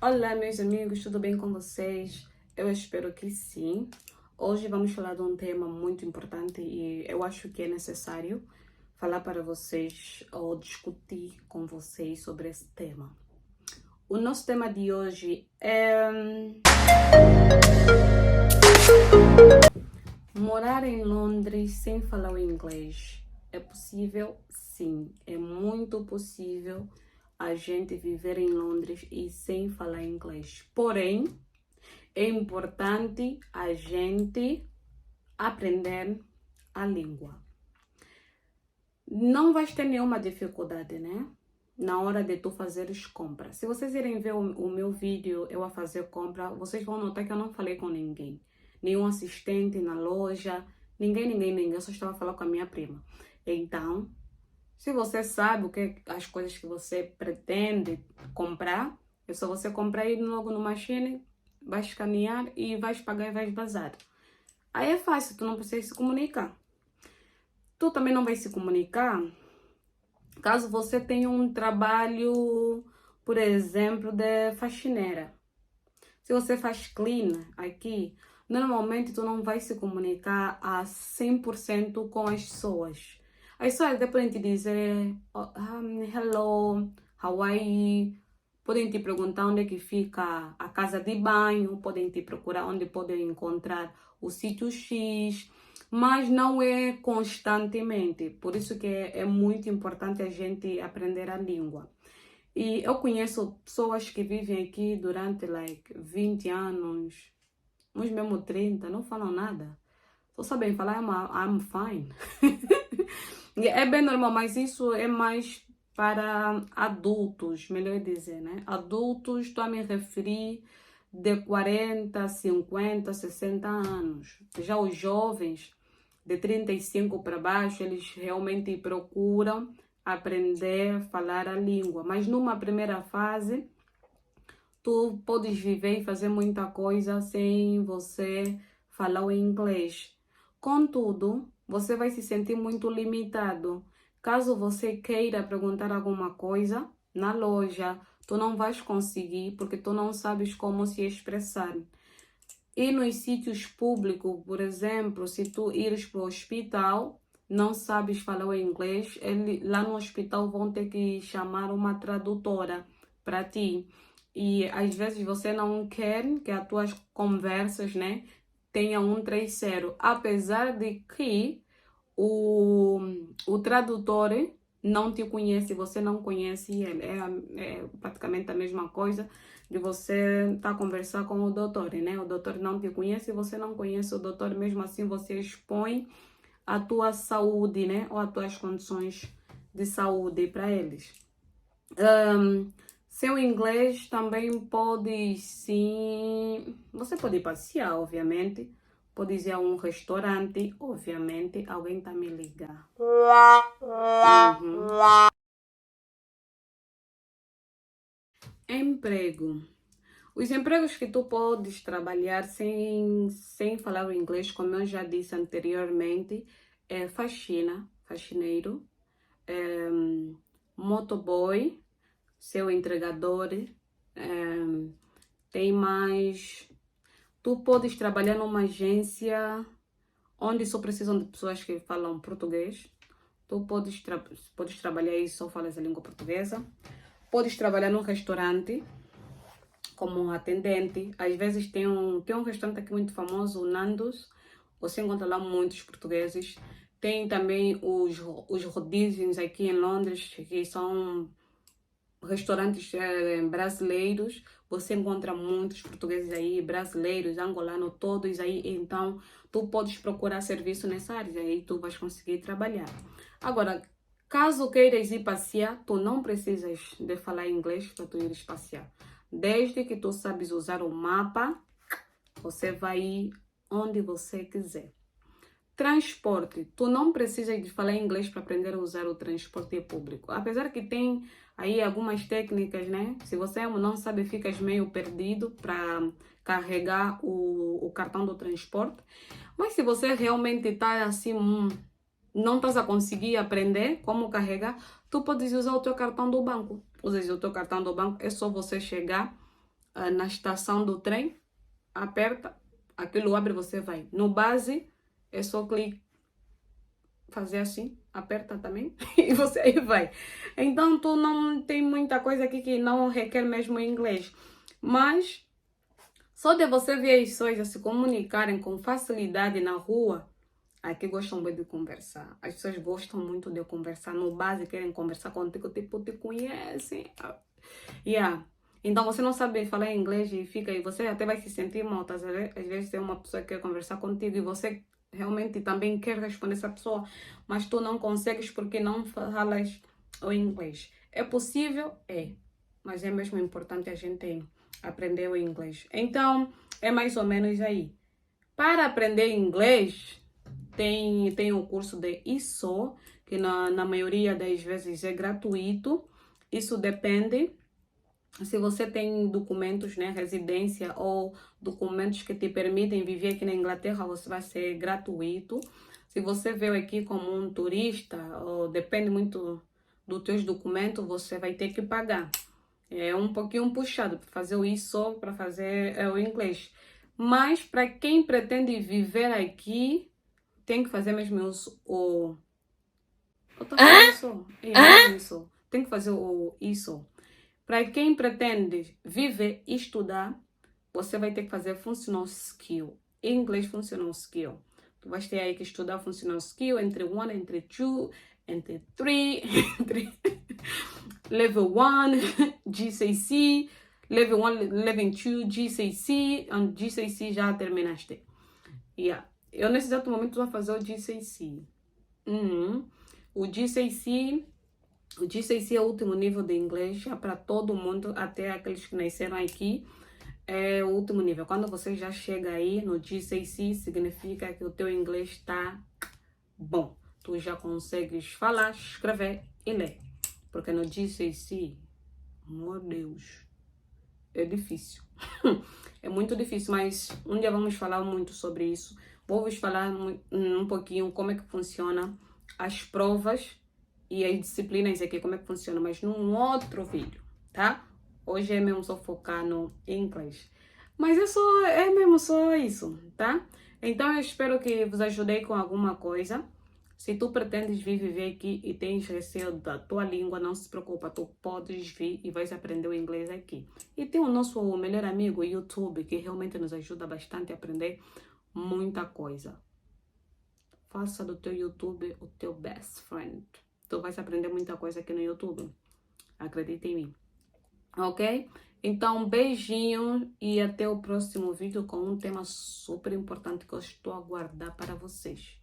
Olá, meus amigos, tudo bem com vocês? Eu espero que sim. Hoje vamos falar de um tema muito importante e eu acho que é necessário falar para vocês ou discutir com vocês sobre esse tema. O nosso tema de hoje é morar em Londres sem falar o inglês. É possível? Sim, é muito possível a gente viver em Londres e sem falar inglês. Porém, é importante a gente aprender a língua. Não vais ter nenhuma dificuldade, né? Na hora de tu fazeres compras. Se vocês irem ver o meu vídeo, eu a fazer compra, vocês vão notar que eu não falei com ninguém. Nenhum assistente na loja, ninguém. Eu só estava falando com a minha prima. Então, se você sabe o que as coisas que você pretende comprar, é só você comprar e ir logo no machine, vai escanear e vais pagar e vais bazar. Aí é fácil, tu não precisa se comunicar. Tu também não vai se comunicar caso você tenha um trabalho, por exemplo, de faxineira. Se você faz clean aqui, normalmente tu não vai se comunicar a 100% com as pessoas. As pessoas até podem te dizer, hello, how are you? Podem te perguntar onde é que fica a casa de banho, podem te procurar onde podem encontrar o sítio X, mas não é constantemente. Por isso que é muito importante a gente aprender a língua. E eu conheço pessoas que vivem aqui durante 20 anos, uns mesmo 30, não falam nada. Só sabem falar I'm fine. É bem normal, mas isso é mais para adultos, melhor dizer, né? Adultos, estou a me referir de 40, 50, 60 anos. Já os jovens, de 35 para baixo, eles realmente procuram aprender a falar a língua. Mas numa primeira fase, tu podes viver e fazer muita coisa sem você falar o inglês. Contudo, você vai se sentir muito limitado. Caso você queira perguntar alguma coisa na loja, tu não vais conseguir porque tu não sabes como se expressar. E nos sítios públicos, por exemplo, se tu ires para o hospital, não sabes falar o inglês, lá no hospital vão ter que chamar uma tradutora para ti. E às vezes você não quer que as tuas conversas, né, tenham um terceiro. Apesar de que o tradutor não te conhece, você não conhece ele. É praticamente a mesma coisa de você estar a conversar com o doutor, né? O doutor não te conhece, você não conhece o doutor, mesmo assim você expõe a tua saúde, né? Ou as tuas condições de saúde para eles. Seu inglês também pode, sim... Você pode passear, obviamente. Pode ir a um restaurante, obviamente. Alguém está me ligando. Uhum. Emprego. Os empregos que tu podes trabalhar sem falar o inglês, como eu já disse anteriormente, é faxineiro, motoboy, seu entregador, tem mais. Tu podes trabalhar numa agência onde só precisam de pessoas que falam português. Tu podes trabalhar e só falas a língua portuguesa. Podes trabalhar num restaurante como um atendente. Às vezes tem um restaurante aqui muito famoso, o Nando's. Você encontra lá muitos portugueses. Tem também os rodízios aqui em Londres, que são restaurantes brasileiros. Você encontra muitos portugueses aí, brasileiros, angolanos, todos aí. Então, tu podes procurar serviço nessa área, aí tu vais conseguir trabalhar. Agora, caso queiras ir passear, tu não precisas de falar inglês para tu ires passear. Desde que tu sabes usar o mapa, você vai ir onde você quiser. Transporte. Tu não precisa de falar inglês para aprender a usar o transporte público. Apesar que tem aí algumas técnicas, né? Se você não sabe, ficas meio perdido para carregar o cartão do transporte. Mas se você realmente está assim, não estás a conseguir aprender como carregar, tu podes usar o teu cartão do banco. Usas o teu cartão do banco, é só você chegar na estação do trem, aperta, aquilo abre, você vai. No base, é só clicar, fazer assim, aperta também e você aí vai. Então, tu não tem muita coisa aqui que não requer mesmo inglês. Mas, só de você ver as pessoas a se comunicarem com facilidade na rua, aqui gostam muito de conversar. As pessoas gostam muito de conversar. No base, querem conversar contigo, tipo, te conhecem. Yeah. Então, você não sabe falar inglês e fica aí, você até vai se sentir mal, tá? Às vezes tem uma pessoa que quer conversar contigo e você realmente também quer responder essa pessoa, mas tu não consegues porque não falas o inglês. É possível? É. Mas é mesmo importante a gente aprender o inglês. Então, é mais ou menos aí. Para aprender inglês, tem o curso de ISO, que na maioria das vezes é gratuito. Isso depende se você tem documentos, né, residência ou documentos que te permitem viver aqui na Inglaterra, você vai ser gratuito. Se você veio aqui como um turista, ou depende muito dos teus documentos, você vai ter que pagar. É um pouquinho puxado para fazer o ISO, para fazer o inglês. Mas para quem pretende viver aqui, tem que fazer mesmo o... Eu tô falando isso. É isso. Tem que fazer o ISO. Para quem pretende viver e estudar, você vai ter que fazer Functional Skill. Em inglês, Functional Skill. Tu vais ter aí que estudar Functional Skill entre 1, entre 2, entre 3, entre Level 1, GCC, Level 1, Level 2, GCC, e GCC já terminaste. Yeah. Eu nesse exato momento vou fazer o GCC. O GCC... O GCC é o último nível de inglês, já para todo mundo, até aqueles que nasceram aqui, é o último nível. Quando você já chega aí no GCC, significa que o teu inglês está bom. Tu já consegues falar, escrever e ler. Porque no GCC, meu Deus, é difícil. É muito difícil, mas um dia vamos falar muito sobre isso. Vou vos falar um pouquinho como é que funciona as provas e as disciplinas aqui, como é que funciona, mas num outro vídeo, tá? Hoje é mesmo só focar no inglês. Mas é mesmo só isso, tá? Então eu espero que vos ajudei com alguma coisa. Se tu pretendes vir viver aqui e tens receio da tua língua, não se preocupa, tu podes vir e vais aprender o inglês aqui. E tem o nosso melhor amigo, o YouTube, que realmente nos ajuda bastante a aprender muita coisa. Faça do teu YouTube o teu best friend. Tu vais aprender muita coisa aqui no YouTube. Acredita em mim. Ok? Então, beijinho e até o próximo vídeo com um tema super importante que eu estou a guardar para vocês.